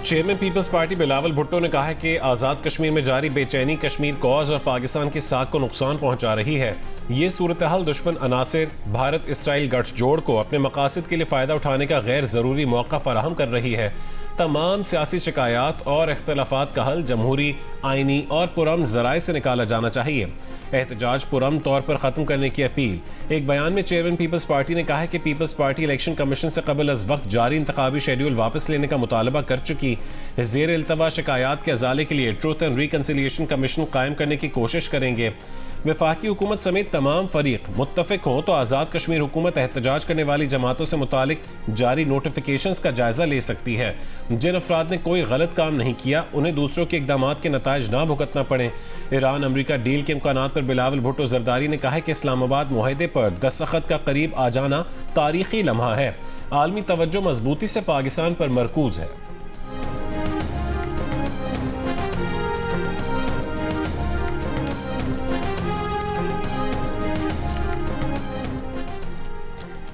Chairman People's Party Bilawal Bhutto ने कहा है कि आज़ाद कश्मीर में जारी बेचैनी कश्मीर कॉज और पाकिस्तान की साख को नुकसान पहुंचा रही है। ये सूरत हाल दुश्मन अनासिर भारत इसराइल गठजोड़ को अपने मकासद के लिए फ़ायदा उठाने का गैर ज़रूरी मौका फराहम कर रही है। तमाम सियासी शिकायत और इख्तलाफात का हल जमहूरी, आइनी और पुरअमन ज़राए से निकाला जाना चाहिए। एहतजाज पुरअमन तौर पर ख़त्म करने की अपील। एक बयान में चेयरमैन पीपल्स पार्टी ने कहा है कि पीपल्स पार्टी इलेक्शन कमीशन से कबल अज वक्त जारी इंतखाबी शेड्यूल वापस लेने का मुतालबा कर चुकी। ज़ेर इल्तवा शिकायत के अजाले के लिए ट्रूथ एंड रिकन्सिलिएशन कमीशन कायम करने की कोशिश करेंगे। वफाकी हुकूमत समेत तमाम फरीक मुत्तफिक हों तो आज़ाद कश्मीर हुकूमत एहतजाज करने वाली जमातों से मुतालिक जारी नोटिफिकेशंस का जायजा ले सकती है। जिन अफराद ने कोई गलत काम नहीं किया उन्हें दूसरों के इकदामात के नताइज ना भुगतना पड़े। ईरान अमरीका डील के इम्कानात पर बिलावल भुट्टो जरदारी ने कहा है कि इस्लामाबाद मुआहदे पर दस्तखत का करीब आ जाना तारीखी लम्हा है। आलमी तवज्जो मजबूती से पाकिस्तान पर मरकूज है।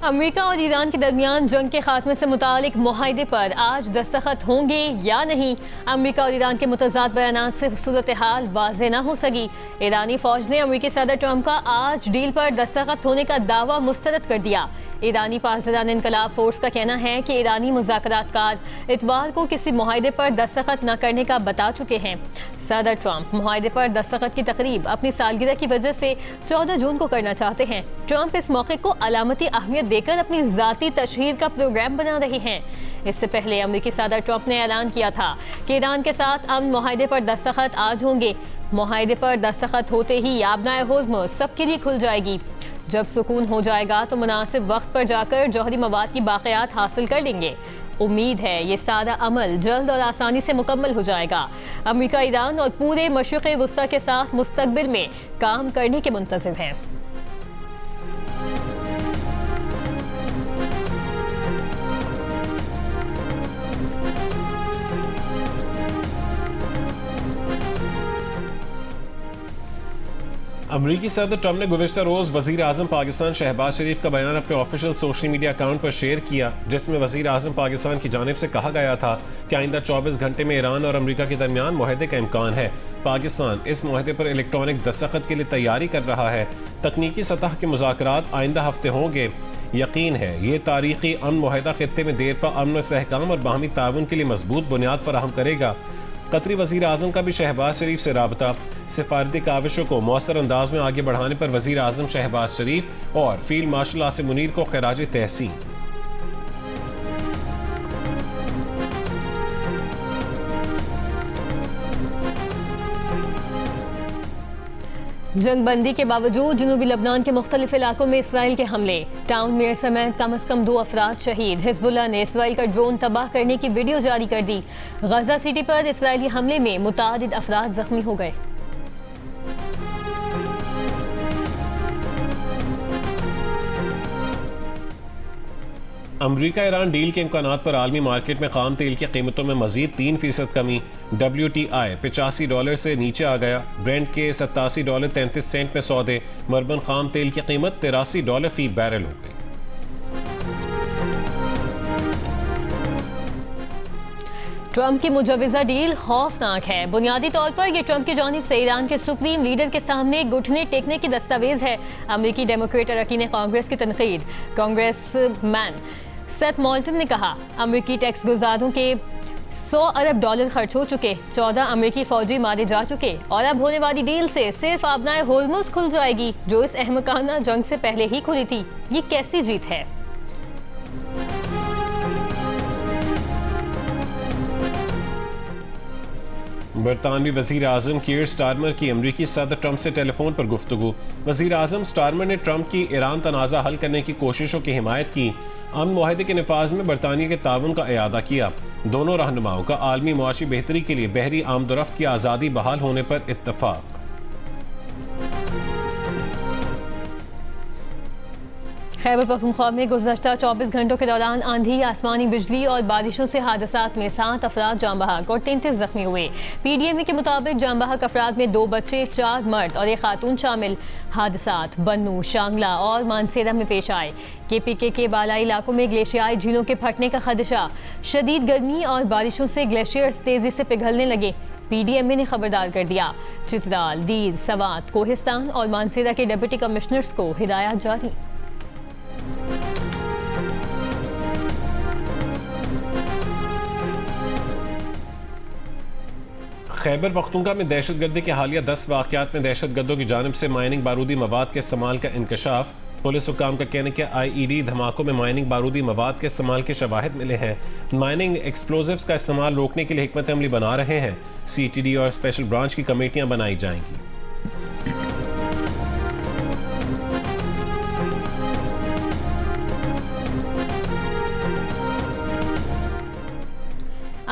अमेरिका और ईरान के दरमियान जंग के खात्मे से मुतालिक मुआहदे पर आज दस्तखत होंगे या नहीं। अमेरिका और ईरान के मुतज़ाद बयानात से सूरत हाल वाज़ेह न हो सकी। ईरानी फौज ने अमेरिकी सदर ट्रंप का आज डील पर दस्तखत होने का दावा मुस्तरद कर दिया। ईरानी पासदारान इनकलाब फोर्स का कहना है कि ईरानी मुज़ाकरातकार इतवार को किसी मुआहदे पर दस्तखत न करने का बता चुके हैं। सदर ट्रंप मुआहदे पर दस्तखत की तकरीब अपनी सालगिरह की वजह से 14 जून को करना चाहते हैं। ट्रंप इस मौके को अलामती अहमियत देकर अपनी ज़ाती तशहीर का प्रोग्राम बना रहे हैं। इससे पहले अमेरिकी सदर ट्रंप ने ऐलान किया था कि ईरान के साथ अमन मुआहदे पर दस्तखत आज होंगे। मुआहदे पर दस्तखत होते ही याबनाए होर्मुज़ सबके लिए खुल जाएगी। जब सुकून हो जाएगा तो मुनासिब वक्त पर जाकर जौहरी मवाद की बाक़ियात हासिल कर लेंगे। उम्मीद है ये सारा अमल जल्द और आसानी से मुकम्मल हो जाएगा। अमेरिका ईरान और पूरे मशरिक़ वुस्ता के साथ मुस्तक़बिल में काम करने के मुंतज़िर हैं। अमरीकी सदर ट्रंप ने गुज़िश्ता रोज़ वज़ीर आज़म पाकिस्तान शहबाज शरीफ का बयान अपने ऑफिशियल सोशल मीडिया अकाउंट पर शेयर किया, जिसमें वज़ीर आज़म पाकिस्तान की जानिब से कहा गया था कि आइंदा 24 घंटे में ईरान और अमरीका के दरमियान मुआहदे का इम्कान है। पाकिस्तान इस मुआहदे पर इलेक्ट्रॉनिक दस्तखत के लिए तैयारी कर रहा है। तकनीकी सतह के मुज़ाकरात आइंदा हफ्ते होंगे। यकीन है ये तारीखी अमन मुआहदा खित्ते में देर पा अमन इस्तेहकाम और बाहमी ताउन के लिए मजबूत बुनियाद फराहम करेगा। कतरी वज़ीर आज़म का भी शहबाज शरीफ से राबता। सिफारती काविशों को मौसर अंदाज में आगे बढ़ाने पर वज़ीर आज़म शहबाज शरीफ और फील्ड मार्शल आसिम मुनीर को खिराज तहसीन। जंगबंदी के बावजूद जनूबी लबनान के मुख्तलिफ इलाकों में इसराइल के हमले। टाउन मेयर समेत कम अज़ कम 2 अफराद शहीद। हिज़्बुल्लाह ने इसराइल का ड्रोन तबाह करने की वीडियो जारी कर दी। गजा सिटी पर इसराइली हमले में मुतादिद अफराद जख्मी हो गए। अमरीका ईरान डील के इम्कानात पर आलमी मार्केट में खाम तेल की कीमतों में मजीद 3% कमी। WTI $85 से नीचे आ गया। ब्रेंट के $87.33 में सौदे। मरबन खाम तेल की कीमत $83 फी बैरल हो गई। ट्रंप की मुजवजा डील खौफनाक है। बुनियादी तौर पर यह ट्रंप की जानिब से ईरान के सुप्रीम लीडर के सामने घुटने टेकने की दस्तावेज है। अमरीकी डेमोक्रेट अरकान कांग्रेस की तनकीद। कांग्रेसमैन सेथ मोल्टन ने कहा, अमरीकी टैक्स गुजारों के $100 अरब खर्च हो चुके, 14 अमरीकी फौजी मारे जा चुके और अब होने वाली डील से सिर्फ आबनाए होर्मुज़ खुल जाएगी जो इस अहमकाना जंग से पहले ही खुली थी। ये कैसी जीत है? बरतानवी वज़ीर आज़म कीर स्टारमर की अमरीकी सदर ट्रंप से टेलीफोन पर गुफ्तगू। वज़ीर आज़म स्टारमर ने ट्रंप की ईरान तनाज़ा हल करने की कोशिशों की हिमायत की। अमन मुआहदे के नफाज में बरतानिया के ताउन का इयादा किया। दोनों रहनुमाओं का आलमी मुआशी बेहतरी के लिए बहरी आमदोरफ्त की आज़ादी बहाल होने पर इत्तफाक। खैबर पख्तूनख्वा में गुज़श्ता 24 घंटों के दौरान आंधी, आसमानी बिजली और बारिशों से हादसात में 7 अफराद जाँ बहक और 33 जख्मी हुए। PDMA के मुताबिक जाँ बहक अफराद में 2 बच्चे, 4 मर्द और 1 खातून शामिल। हादसात बन्नू, शांगला और मानसेरा में पेश आए। KPK के बालाई इलाकों में ग्लेशियाई झीलों के फटने का खदशा। शदीद गर्मी और बारिशों से ग्लेशियर्स तेजी से पिघलने लगे। PDMA ने खबरदार कर दिया। चित्राल, दीर, सवात, कोहिस्तान और मानसेरा के डिप्टी कमिश्नर्स को हिदायत जारी। खैबर पख्तूनख्वा में दहशतगर्दी के हालिया 10 वाक़यात में दहशतगर्दों की जानिब से माइनिंग बारूदी मवाद के इस्तेमाल का इंकशाफ। पुलिस हुक्काम का कहना है कि IED धमाकों में माइनिंग बारूदी मवाद के इस्तेमाल के शवाहिद मिले हैं। माइनिंग एक्सप्लोजिव्स का इस्तेमाल रोकने के लिए हिकमत अमली बना रहे हैं। CTD और स्पेशल ब्रांच की कमेटियां बनाई जाएंगी।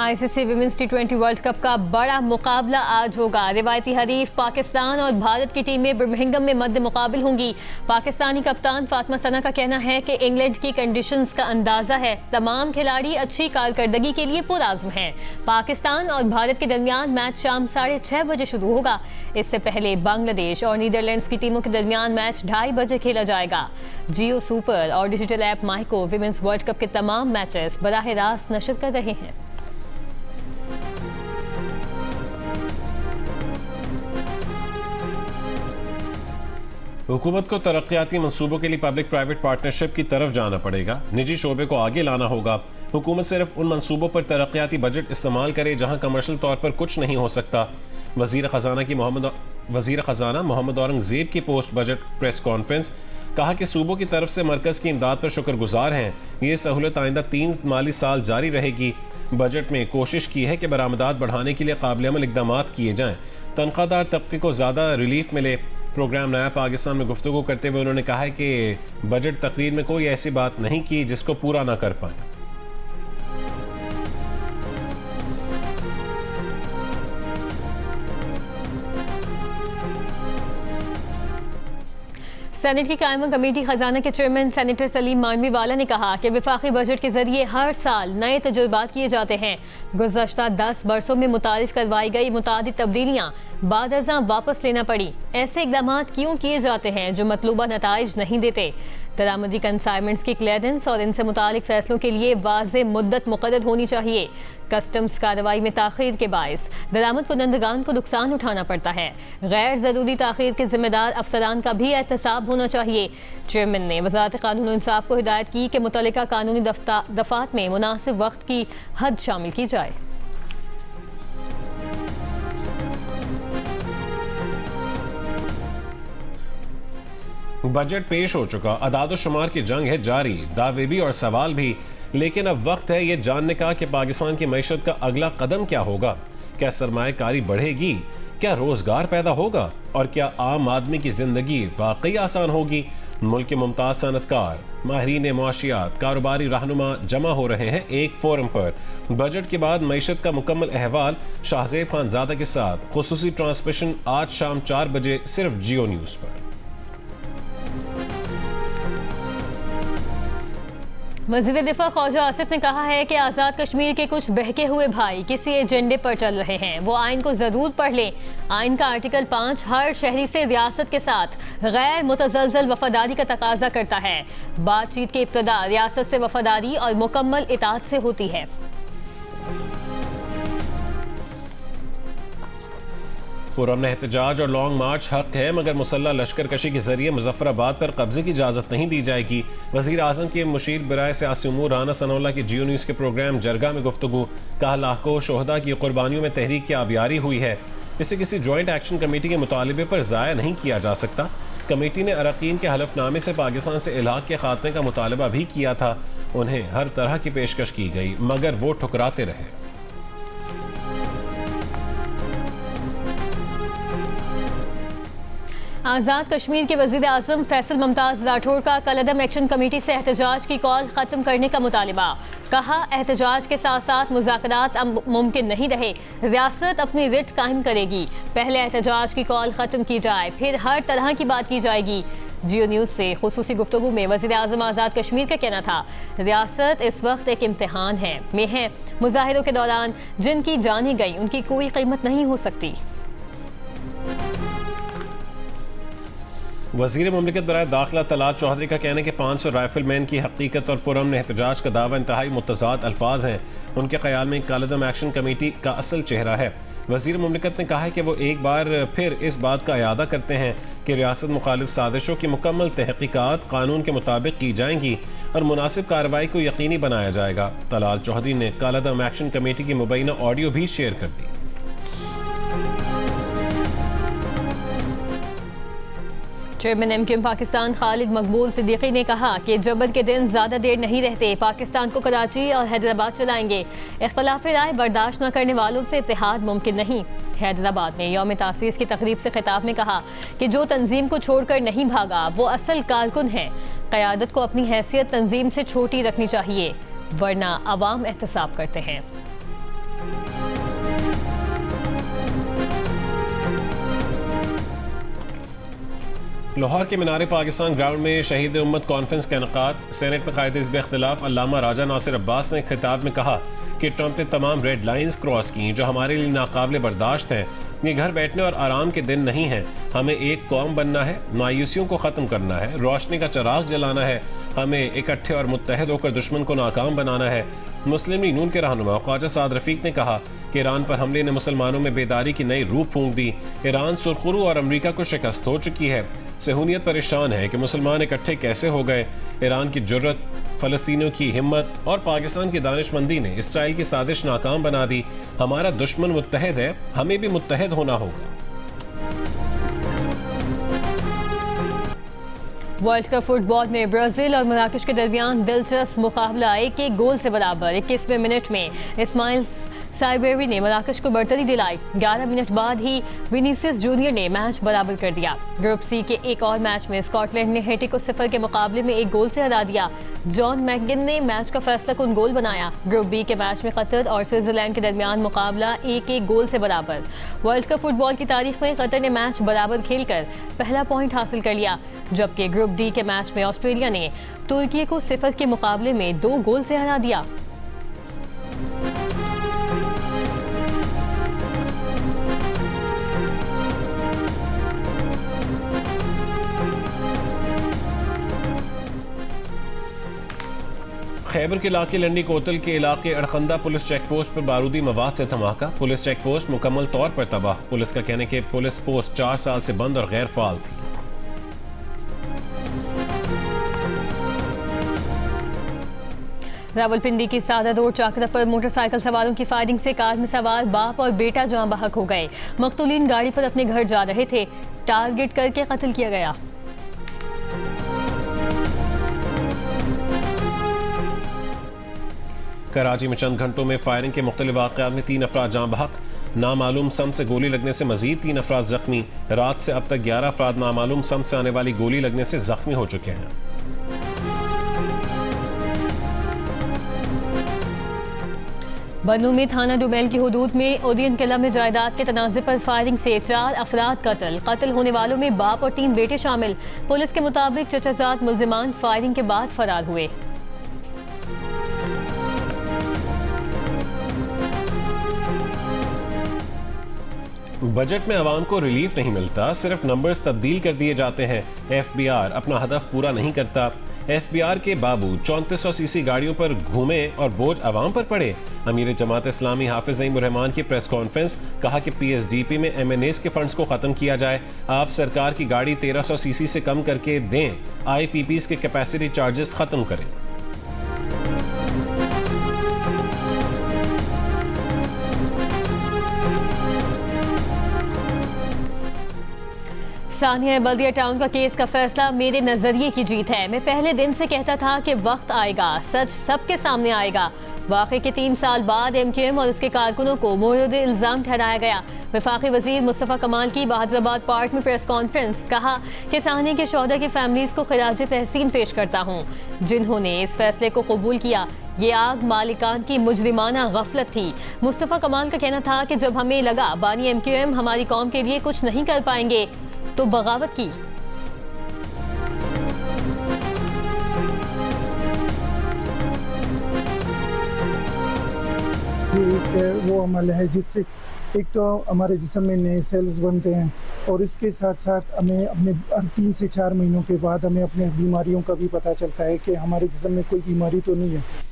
ICC women's T20 world cup का बड़ा मुकाबला आज होगा। रिवायती हरीफ पाकिस्तान और भारत की टीमें बर्मिंघम में मद्दे मुकाबिल होंगी। पाकिस्तानी कप्तान फातिमा सना का कहना है कि इंग्लैंड की कंडीशंस का अंदाजा है। तमाम खिलाड़ी अच्छी कारकर्दगी के लिए पुरआज़्म हैं। पाकिस्तान और भारत के दरमियान मैच शाम 6:30 बजे शुरू होगा। इससे पहले बांग्लादेश और नीदरलैंड्स की टीमों के दरमियान मैच 2:30 बजे खेला जाएगा। जियो सुपर और डिजिटल ऐप माइको विमेंस वर्ल्ड कप के तमाम मैचेस बराह रास्त नशर कर रहे हैं। हुकूमत को तरक्याती मंसूबों के लिए पब्लिक प्राइवेट पार्टनरशिप की तरफ जाना पड़ेगा। निजी शोबे को आगे लाना होगा। हुकूमत सिर्फ उन मंसूबों पर तरक्याती बजट इस्तेमाल करे जहां कमर्शियल तौर पर कुछ नहीं हो सकता। वजीर ख़जाना मोहम्मद औरंगजेब की पोस्ट बजट प्रेस कॉन्फ्रेंस। कहा कि सूबों की तरफ से मरकज की इमदाद पर शुक्रगुजार हैं। ये सहूलत आइंदा 3 माली साल जारी रहेगी। बजट में कोशिश की है कि बरामदात बढ़ाने के लिए काबिल अमल इक़दाम किए जाएं। तनख्वाहदार तबके को ज़्यादा रिलीफ मिले। प्रोग्राम नया पाकिस्तान में गुफ्तगू करते हुए उन्होंने कहा है कि बजट तकरीर में कोई ऐसी बात नहीं की जिसको पूरा ना कर पाए। सेनेट की कायमा कमेटी खजाना के चेयरमैन सेनेटर सलीम मानवी वाला ने कहा कि विफाकी बजट के जरिए हर साल नए तजुर्बात किए जाते हैं। गुज़श्ता 10 बरसों में मुतारिफ करवाई गई मुतादिद तब्दीलियाँ बादअज़ां वापस लेना पड़ी। ऐसे इक़दाम क्यों किए जाते हैं जो मतलूबा नताइज नहीं देते? दरामदी कंसाइनमेंट्स की क्लियरेंस और इनसे मुतालिक फैसलों के लिए वाज़ेह मुद्दत मुक़र्रर होनी चाहिए। कस्टम्स कार्रवाई में ताख़ीर के बायस दरामद कुनंदगान को नुकसान उठाना पड़ता है। गैर ज़रूरी ताख़ीर के ज़िम्मेदार अफसरान का भी एहतसाब होना चाहिए। चेयरमैन ने वज़ारत क़ानून और इंसाफ को हिदायत की कि मुतल्लिका कानूनी दफ़ात में मुनासिब वक्त की हद शामिल की जाए। बजट पेश हो चुका, अदाद-ओ-शुमार की जंग है जारी, दावे भी और सवाल भी। लेकिन अब वक्त है ये जानने का कि पाकिस्तान की मईशत का अगला कदम क्या होगा। क्या सरमायाकारी बढ़ेगी? क्या रोजगार पैदा होगा? और क्या आम आदमी की जिंदगी वाकई आसान होगी? मुल्क के मुमताज सनतकार, माहिरीन मुआशियात, कारोबारी रहनुमा जमा हो रहे हैं एक फोरम पर। बजट के बाद मईशत का मुकम्मल अहवाल शाहजेब खानजादा के साथ खुसूसी ट्रांसमिशन आज शाम 4 बजे सिर्फ जियो न्यूज़ पर। वज़ीर दिफा ख्वाजा आसिफ ने कहा है कि आज़ाद कश्मीर के कुछ बहके हुए भाई किसी एजेंडे पर चल रहे हैं। वो आइन को ज़रूर पढ़ लें। आइन का आर्टिकल 5 हर शहरी से रियासत के साथ गैर मुतज़लज़ल वफादारी का तकाजा करता है। बातचीत की इब्तदा रियासत से वफादारी और मुकम्मल इताअत से होती है। पुरअमन एहतजाज और लॉन्ग मार्च हक है, मगर मुसल्लह लश्कर कशी के जरिए मुजफ्फराबाद पर कब्जे की इजाज़त नहीं दी जाएगी। वज़ीर आज़म के मुशीर बराए सियासी उमूर राना सनाउल्लाह की जियो न्यूज़ के प्रोग्राम जरगा में गुफ्तगू। कहा लाखों शोहदा की कुर्बानियों में तहरीक की आबियारी हुई है। इसे किसी जॉइंट एक्शन कमेटी के मुतालबे पर ज़ाया नहीं किया जा सकता। कमेटी ने अरकान के हलफनामे से पाकिस्तान से इलाक़ के खात्मे का मुतालबा भी किया था। उन्हें हर तरह की पेशकश की गई मगर वो ठुकराते रहे। आज़ाद कश्मीर के वज़ीर आज़म फैसल मुमताज़ राठौर का कलअदम एक्शन कमेटी से एहतजाज की कॉल ख़त्म करने का मुतालिबा। कहा एहतजाज के साथ साथ मुज़ाकरात अब मुमकिन नहीं रहे। रियासत अपनी रिट कायम करेगी। पहले एहतजाज की कॉल ख़त्म की जाए, फिर हर तरह की बात की जाएगी। जियो न्यूज़ से खुसूसी गुफ्तगू में वज़ीर आज़म आज़ाद कश्मीर का कहना था, रियासत इस वक्त एक इम्तिहान है मुजाहिरों के दौरान जिनकी जानें गई उनकी कोई कीमत नहीं हो सकती। वज़ीर मुमलिकत बराए दाखिला तलात चौधरी का कहना है कि 500 राइफलमैन की हकीकत और पुरअमन एहतजाज का दावा इंतहाई मुतज़ाद अल्फाज हैं। उनके ख्याल में कालदम एक्शन कमेटी का असल चेहरा है। वज़ीर मुमलिकत ने कहा है कि वो एक बार फिर इस बात का इयादा करते हैं कि रियासत मुखालिफ साजिशों की मुकम्मल तहकीकात कानून के मुताबिक की जाएंगी और मुनासिब कार्रवाई को यकीनी बनाया जाएगा। तलात चौधरी ने कालदम एक्शन कमेटी की मुबैना ऑडियो भी शेयर कर दी। चेयरमैन एमक्यूएम पाकिस्तान खालिद मकबूल सिद्दीकी ने कहा कि जबर के दिन ज़्यादा देर नहीं रहते, पाकिस्तान को कराची और हैदराबाद चलाएंगे। इख्तलाफ राय बर्दाश्त न करने वालों से इत्तेहाद मुमकिन नहीं। हैदराबाद में यौम तासीस की तकरीब से खिताब में कहा कि जो तंजीम को छोड़कर नहीं भागा वो असल कारकुन है। क़यादत को अपनी हैसियत तंजीम से छोटी रखनी चाहिए, वरना अवाम एहतसाब करते हैं। लाहौर के मीनार पाकिस्तान ग्राउंड में शहीद उम्मत कॉन्फ्रेंस का इनकाद। सेनेट में कायदे हिज़्ब इख्तिलाफ अल्लामा राजा नासिर अब्बास ने खिताब में कहा कि ट्रंप ने तमाम रेड लाइंस क्रॉस की जो हमारे लिए नाकाबिले बर्दाश्त हैं। ये घर बैठने और आराम के दिन नहीं हैं। हमें एक कौम बनना है, मायूसियों को ख़त्म करना है, रोशनी का चिराग जलाना है। हमें इकट्ठे और मुत्तहद होकर दुश्मन को नाकाम बनाना है। मुस्लिम लीग नून के रहनुमा ख्वाजा साद रफीक ने कहा कि ईरान पर हमले ने मुसलमानों में बेदारी की नई रूह फूंक दी। ईरान सुरखुरू और अमरीका को शिकस्त हो चुकी है। सहूनियत परेशान है कि मुसलमान इकट्ठे कैसे हो गए। ईरान की जुर्रत, फ़लस्तीनियों की हिम्मत और पाकिस्तान की दानिशमंदी ने इसराइल की साजिश नाकाम बना दी। हमारा दुश्मन मुत्तहद है, हमें भी मुत्तहद होना होगा। वर्ल्ड कप फुटबॉल में ब्राजील और मराकश के दरमियान दिलचस्प मुकाबला 1-1 गोल से बराबर। 21वें मिनट में इस्माइल साइबेरी ने मराकश को बढ़तरी दिलाई। 11 मिनट बाद ही विनीसियस जूनियर ने मैच बराबर कर दिया। ग्रुप सी के एक और मैच में स्कॉटलैंड ने हेटी को 0 के मुकाबले में 1 गोल से हरा दिया। जॉन मैकगिन ने मैच का फैसला कुन गोल बनाया। ग्रुप बी के मैच में कतर और स्विट्जरलैंड के दरमियान मुकाबला 1-1 गोल से बराबर। वर्ल्ड कप फुटबॉल की तारीख में कतर ने मैच बराबर खेलकर पहला पॉइंट हासिल कर लिया, जबकि ग्रुप डी के मैच में ऑस्ट्रेलिया ने तुर्की को 0 के मुकाबले में 2 गोल से हरा दिया। खैबर के इलाके लंडी कोतल के इलाके अड़खंदा पुलिस चेक पोस्ट पर बारूदी मवाद से धमाका। पुलिस चेक पोस्ट मुकम्मल तौर पर तबाह। पुलिस का कहना है कि पुलिस पोस्ट 4 साल से बंद और गैर फाल थी। रावलपिंडी की सादा रोड चाकरा पर मोटरसाइकिल सवारों की फायरिंग से कार में सवार बाप और बेटा जान बहक हो गए। मकतूलीन गाड़ी पर अपने घर जा रहे थे, टारगेट करके कत्ल किया गया। कराची में चंद घंटों में फायरिंग के मुख्तलिफ वाक़यात में 3 अफराद जान बहक। नामालूम सम से गोली लगने से मजीद 3 अफराद जख्मी। रात से अब तक 11 अफराद नामालूम सम से आने वाली गोली लगने से जख्मी हो चुके हैं। बन्नू में थाना डुबैल की हुदूद में ओदियन किला में जायदाद के तनाज़े पर फायरिंग से 4 अफराद कत्ल होने वालों में बाप और 3 बेटे शामिल। पुलिस के मुताबिक चचाजाद मुल्जिमान फायरिंग के बाद फरार हुए। बजट में आवाम को रिलीफ नहीं मिलता, सिर्फ नंबर्स तब्दील कर दिए जाते हैं। एफबीआर अपना हदफ पूरा नहीं करता। एफबीआर के बाबू 3400 सीसी गाड़ियों पर घूमे और बोझ आवाम पर पड़े। अमीर जमात इस्लामी हाफिज ज़ईम उर रहमान की प्रेस कॉन्फ्रेंस, कहा कि पीएसडीपी में एमएनएस के फंड्स को खत्म किया जाए। आप सरकार की गाड़ी 1300 सीसी से कम करके दें। आईपीपीस के कैपेसिटी चार्जेस खत्म करें। सानिया बल्दिया टाउन का केस का फैसला मेरे नजरिए की जीत है। मैं पहले दिन से कहता था कि वक्त आएगा, सच सबके सामने आएगा। वाक़े के 3 साल बाद एमक्यूएम और उसके कारकुनों को मोरद इल्ज़ाम ठहराया गया। वफाकी वजीर मुस्तफ़ा कमाल की बहादुराबाद पार्क में प्रेस कॉन्फ्रेंस, कहा कि सानिया के शोहदा की फैमिलीज़ को खिराज तहसीन पेश करता हूँ जिन्होंने इस फैसले को कबूल किया। ये आग मालिकान की मुजरिमाना गफलत थी। मुस्तफ़ा कमाल का कहना था कि जब हमें लगा बानी एमक्यूएम हमारी कौम के लिए कुछ नहीं कर पाएंगे तो बगावत की। ये एक वो अमल है जिससे एक तो हमारे जिस्म में नए सेल्स बनते हैं और इसके साथ साथ हमें अपने 3 से 4 महीनों के बाद हमें अपने बीमारियों का भी पता चलता है कि हमारे जिस्म में कोई बीमारी तो नहीं है।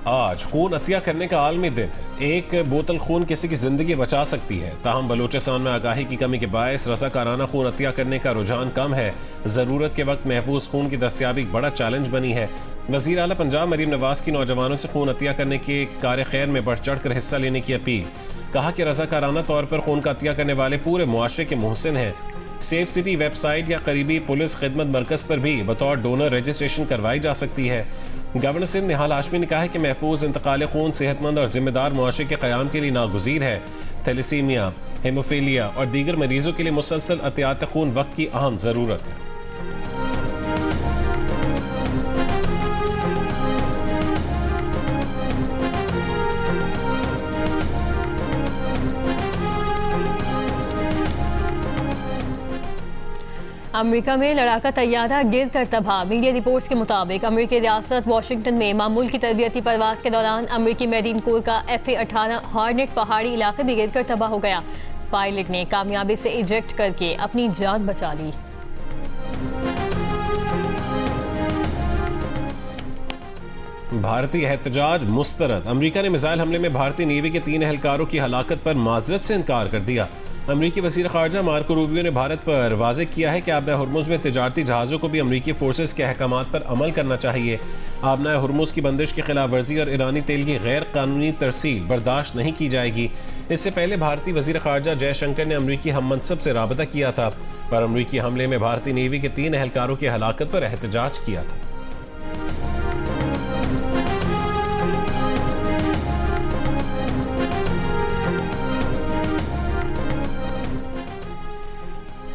आज खून अतिया करने का आलमी दिन है। एक बोतल खून किसी की जिंदगी बचा सकती है। ताहम बलूचिस्तान में आगाही की कमी के बायस रज़ाकाराना खून अतिया करने का रुझान कम है। ज़रूरत के वक्त महफूज खून की दस्तियाबी बड़ा चैलेंज बनी है। वज़ीर आला पंजाब मरीम नवाज की नौजवानों से खून अतिया करने के कार्य खैर में बढ़ चढ़ कर हिस्सा लेने की अपील। कहा कि रज़ाकाराना तौर पर खून का अतिया करने वाले पूरे मुआशरे के मोहसिन हैं। सेफ सिटी वेबसाइट या करीबी पुलिस खिदमत मरकज पर भी बतौर डोनर रजिस्ट्रेशन करवाई जा सकती है। गवर्नर सिंध निहाल हाशमी ने कहा है कि महफूज इंतकाल खून सेहतमंद और जिम्मेदार मुआशरे के क़याम के लिए नागुज़ीर है। थैलेसीमिया, हेमोफीलिया और दीगर मरीजों के लिए मुसलसल एहतियात खून वक्त की अहम ज़रूरत है। अमेरिका में लड़ाका तैयारा गिर कर तबाह। मीडिया रिपोर्ट्स के मुताबिक अमेरिकी रियासत वाशिंगटन में मामूल की तरबियती परवाज के दौरान अमेरिकी मेरीन कोर का F-18 हॉर्नेट पहाड़ी इलाके में गिर कर तबाह हो गया। पायलट ने कामयाबी से इजेक्ट करके अपनी जान बचा ली। भारतीय एहतजाज मुस्तरद। अमेरिका ने मिसाइल हमले में भारतीय नेवी के 3 एहलकारों की हलाकत पर माजरत से इनकार कर दिया। अमेरिकी वज़ीर ख़ारजा मार्को रूबियो ने भारत पर वाज़ेह किया है कि आबना हुर्मुज़ में तिजारती जहाज़ों को भी अमेरिकी फोर्सेस के अहकामात पर अमल करना चाहिए। आबना हुर्मुज़ की बंदिश की खिलाफ वर्जी और ईरानी तेल की गैर कानूनी तरसील बर्दाश्त नहीं की जाएगी। इससे पहले भारतीय वज़ीर ख़ारजा जयशंकर ने अमेरिकी हम मनसब से राबता किया था, पर अमेरिकी हमले में भारतीय नेवी के 3 एहलकारों की हलाकत पर एहतजाज किया था।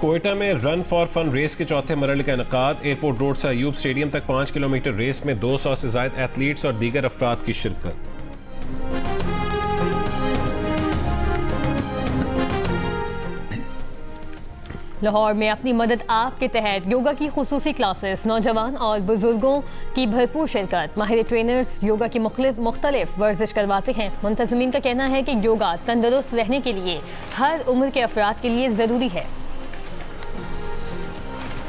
कोयटा में रन फॉर फन रेस के चौथे मरहले का इनकाद। एयरपोर्ट रोड से अयूब स्टेडियम तक 5 किलोमीटर रेस में 200 से ज्यादा एथलीट्स और दीगर अफराद की शिरकत। लाहौर में अपनी मदद आप के तहत योगा की खुसूसी क्लासेस, नौजवान और बुजुर्गों की भरपूर शिरकत। माहिर ट्रेनर्स योगा की मुख्तलिफ वर्जिश करवाते हैं। मुंतज़मीन का कहना है कि योगा तंदुरुस्त रहने के लिए हर उम्र के अफराद के लिए ज़रूरी है।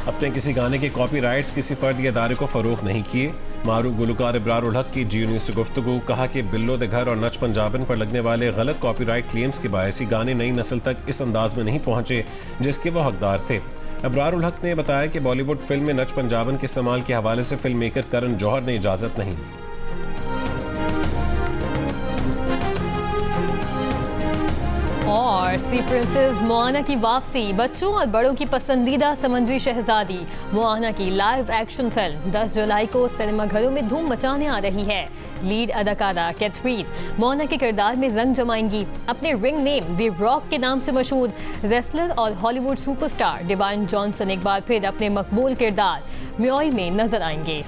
अपने किसी गाने के कॉपीराइट्स किसी फर्द या इदारे को फरोख्त नहीं किए। मारूफ गुलकार इब्रार उल हक की जी न्यूज़ से गुफ्तगू। कहा कि बिल्लो दे घर और नच पंजाबन पर लगने वाले गलत कॉपीराइट क्लेम्स के बायस ही गाने नई नस्ल तक इस अंदाज में नहीं पहुंचे जिसके वो हकदार थे। इब्रार उल हक ने बताया कि बॉलीवुड फिल्म में नच पंजाबन के इस्तेमाल के हवाले से फिल्म मेकर करण जौहर ने इजाज़त नहीं दी। और सी प्रिंसेस मोआना की वापसी। बच्चों और बड़ों की पसंदीदा समंदरी शहजादी मोआना की लाइव एक्शन फिल्म 10 जुलाई को सिनेमाघरों में धूम मचाने आ रही है। लीड अदाकारा कैथरीन मोआना के किरदार में रंग जमाएंगी। अपने रिंग नेम द रॉक के नाम से मशहूर रेसलर और हॉलीवुड सुपरस्टार डिवाइन जॉनसन एक बार फिर अपने मकबूल किरदार म्योई में नजर आएंगे।